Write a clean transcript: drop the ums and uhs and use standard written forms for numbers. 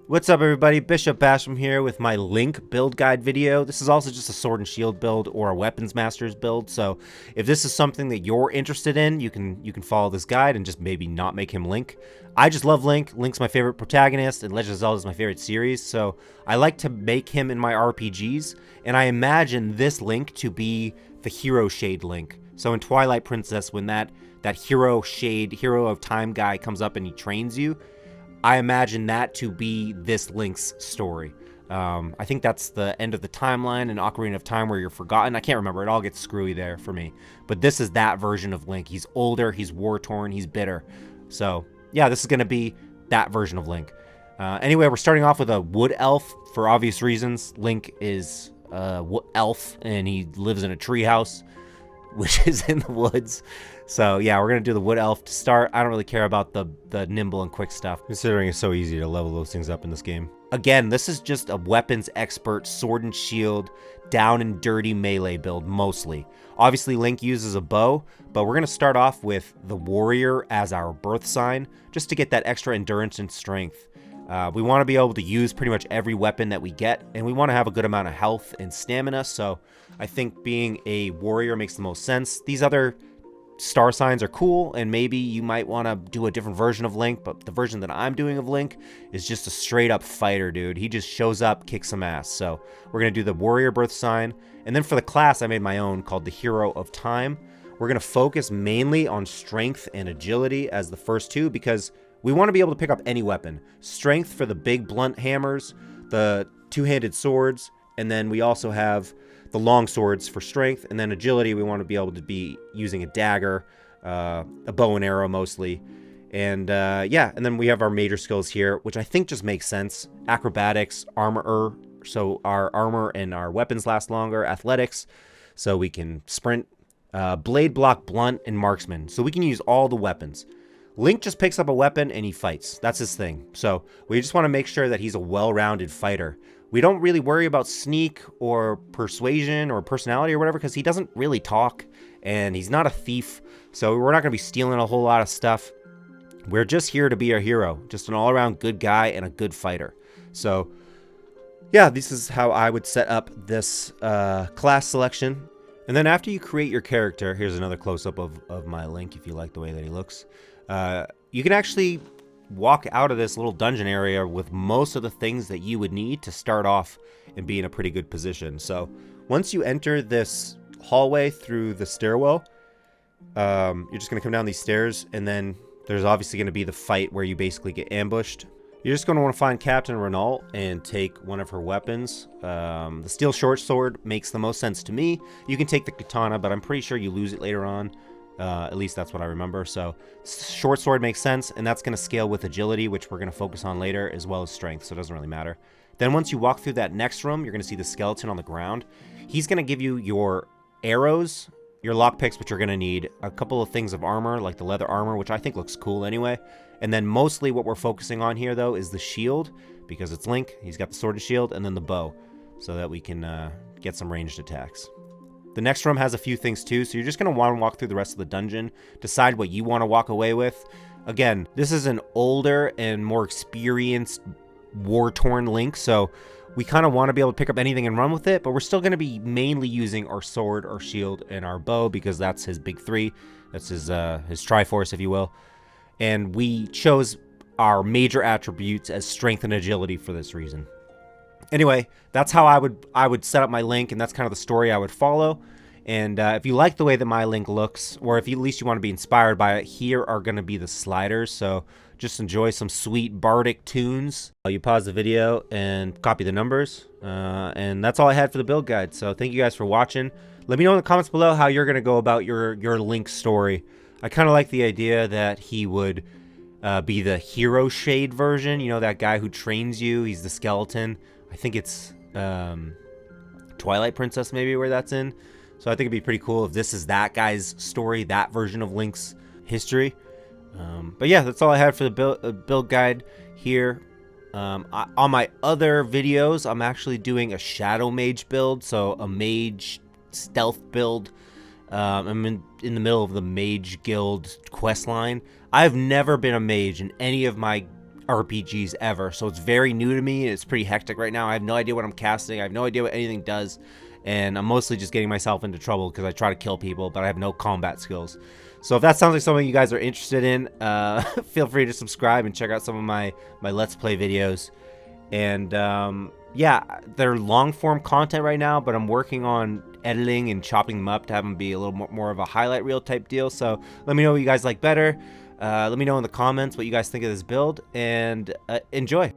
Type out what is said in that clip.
What's up everybody, Bishop Basham here with my Link build guide video. This is also just a sword and shield build or a weapons masters build, so if this is something that you're interested in, you can follow this guide and just maybe not make him Link. I just love Link. Link's my favorite protagonist and Legend of Zelda is my favorite series, so I like to make him in my RPGs, and I imagine this Link to be the hero shade Link. So in Twilight Princess, when that hero shade, hero of time guy comes up and he trains you, I imagine that to be this Link's story. I think that's the end of the timeline in Ocarina of Time where you're forgotten. I can't remember. It all gets screwy there for me. But this is that version of Link. He's older, he's war-torn, he's bitter. So, yeah, this is going to be that version of Link. Anyway, we're starting off with a wood elf for obvious reasons. Link is a elf, and he lives in a treehouse, which is in the woods. So yeah, we're gonna do the wood elf to start. I don't really care about the nimble and quick stuff, considering it's so easy to level those things up in this game. Again, this is just a weapons expert, sword and shield, down and dirty melee build mostly. Obviously Link uses a bow, but we're gonna start off with the warrior as our birth sign, just to get that extra endurance and strength. We want to be able to use pretty much every weapon that we get, and we want to have a good amount of health and stamina, so I think being a warrior makes the most sense. These other star signs are cool, and maybe you might want to do a different version of Link, but the version that I'm doing of Link is just a straight up fighter, dude. He just shows up, kicks some ass. So we're going to do the warrior birth sign, and then for the class I made my own called the Hero of Time. We're going to focus mainly on strength and agility as the first two, because we want to be able to pick up any weapon. Strength for the big blunt hammers, the two-handed swords, and then we also have the long swords for strength, and then agility we want to be able to be using a dagger, a bow and arrow mostly, and yeah, and then we have our major skills here, which I think just makes sense. Acrobatics, armor, so our armor and our weapons last longer, athletics, so we can sprint, blade block, blunt, and marksman, so we can use all the weapons. Link just picks up a weapon and he fights. That's his thing. So we just want to make sure that he's a well-rounded fighter. We don't really worry about sneak or persuasion or personality or whatever, because he doesn't really talk and he's not a thief. So we're not going to be stealing a whole lot of stuff. We're just here to be a hero, just an all-around good guy and a good fighter. So yeah, this is how I would set up this class selection. And then after you create your character, here's another close-up of my Link if you like the way that he looks. You can actually walk out of this little dungeon area with most of the things that you would need to start off and be in a pretty good position. So once you enter this hallway through the stairwell, you're just going to come down these stairs, and then there's obviously going to be the fight where you basically get ambushed. You're just going to want to find Captain Renault and take one of her weapons. The steel short sword makes the most sense to me. You can take the katana, but I'm pretty sure you lose it later on. At least that's what I remember. So short sword makes sense, and that's going to scale with agility, which we're going to focus on later, as well as strength, so it doesn't really matter. Then once you walk through that next room, you're going to see the skeleton on the ground. He's going to give you your arrows, your lockpicks, which you're going to need, a couple of things of armor, like the leather armor, which I think looks cool anyway. And then mostly what we're focusing on here, though, is the shield, because it's Link. He's got the sword and shield, and then the bow, so that we can get some ranged attacks. The next room has a few things too, so you're just going to want to walk through the rest of the dungeon, decide what you want to walk away with. Again, this is an older and more experienced war-torn Link, so we kind of want to be able to pick up anything and run with it, but we're still going to be mainly using our sword, our shield, and our bow, because that's his big three. That's his Triforce, if you will. And we chose our major attributes as strength and agility for this reason. Anyway, that's how I would set up my Link, and that's kind of the story I would follow. And if you like the way that my Link looks, or if you, at least you want to be inspired by it, here are going to be the sliders. So just enjoy some sweet bardic tunes. You pause the video and copy the numbers. And that's all I had for the build guide. So thank you guys for watching. Let me know in the comments below how you're going to go about your Link story. I kind of like the idea that he would be the hero shade version. You know, that guy who trains you. He's the skeleton. I think it's Twilight Princess maybe where that's in. So I think it'd be pretty cool if this is that guy's story, that version of Link's history. But yeah, that's all I had for the build guide here. On my other videos, I'm actually doing a Shadow Mage build, so a mage stealth build. I'm in the middle of the Mage Guild quest line. I've never been a mage in any of my RPGs ever, so it's very new to me and it's pretty hectic right now. I have no idea what I'm casting. I have no idea what anything does, and I'm mostly just getting myself into trouble because I try to kill people, but I have no combat skills. So if that sounds like something you guys are interested in, feel free to subscribe and check out some of my Let's Play videos. And yeah, they're long form content right now, but I'm working on editing and chopping them up to have them be a little more of a highlight reel type deal. So let me know what you guys like better. Let me know in the comments what you guys think of this build, and enjoy.